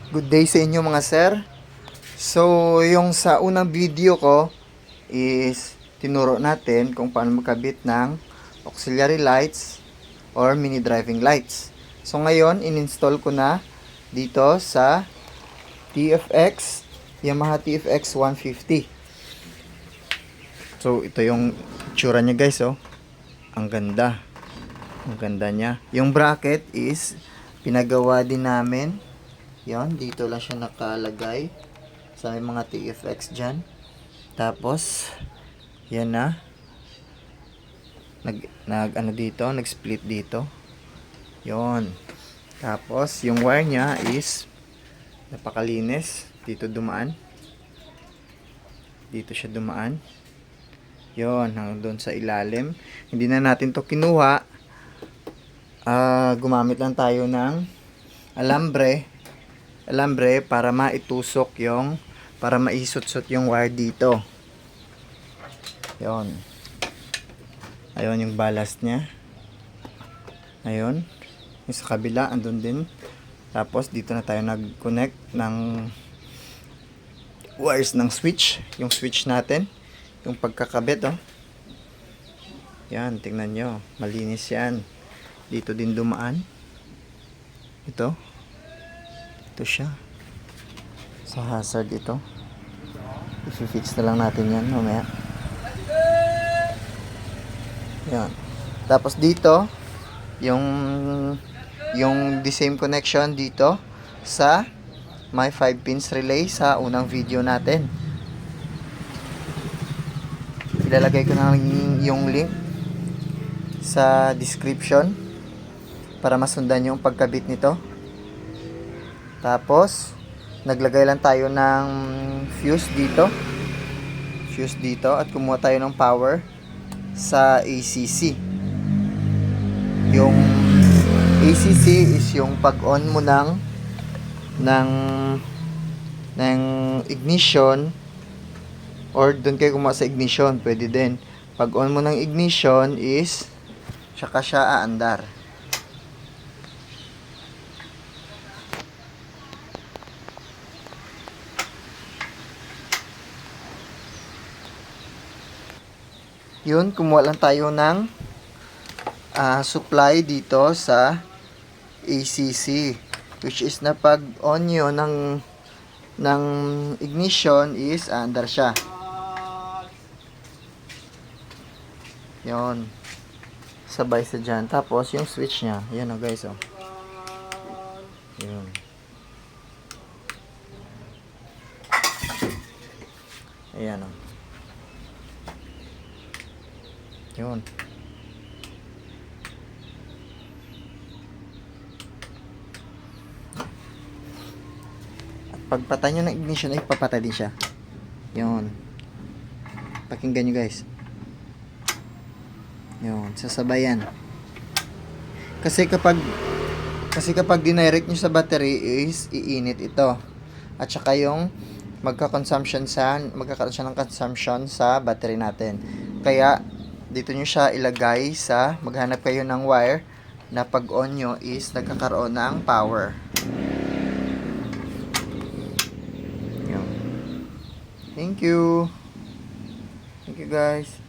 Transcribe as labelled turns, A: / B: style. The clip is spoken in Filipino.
A: Good day sa inyo mga sir. So, yung sa unang video ko is tinuro natin kung paano magkabit ng auxiliary lights or mini driving lights. So, ngayon, in-install ko na dito sa TFX, Yamaha TFX 150. So, ito yung itsura niya guys, oh. Ang ganda. Ang ganda niya. Yung bracket is pinagawa din namin. Yon, dito lang siya nakalagay sa may mga TFX dyan. Tapos, yan na. Ano dito, nag-split dito. Yon. Tapos, yung wire niya is napakalinis. Dito dumaan. Dito siya dumaan. Yon, hanggang doon sa ilalim. Hindi na natin to kinuha. Gumamit lang tayo ng alambre para maitusok para maisot-sot yung wire dito. Yon. Ayun yung ballast niya. Ayun. Yung sa kabila, andun din. Tapos dito na tayo nag-connect ng wires ng switch. Yung switch natin. Yung pagkakabit, oh. Yan, tingnan nyo. Malinis yan. Dito din dumaan. Ito. Ito siya. Sa hazard ito. I-fix na lang natin yan mamaya. Yan. Tapos dito, yung the same connection dito sa may 5 pins relay sa unang video natin. Ilalagay ko na yung link sa description para masundan yung pagkabit nito. Tapos, naglagay lang tayo ng fuse dito at kumuha tayo ng power sa ACC. Yung ACC is yung pag-on mo ng ignition, or doon kayo kumuha sa ignition, pwede din. Pag-on mo ng ignition is tsaka siya aandar. Yun, kumuha lang tayo ng supply dito sa ACC, which is na pag on nyo ng ignition is under siya. Yun, sabay sa dyan. Tapos yung switch nya, yan o guys, oh. Yun. Ayan o. Yun. At pagpatay nyo ng ignition ay papatay din siya. Yun. Pakinggan nyo guys. Yun. Sasabayan. Kasi kapag dinirect nyo sa battery is iinit ito. At saka yung magkakaroon siya ng consumption sa battery natin. Kaya dito nyo siya ilagay maghanap kayo ng wire na pag on nyo is nagkakaroon ng power. Yun. Thank you guys.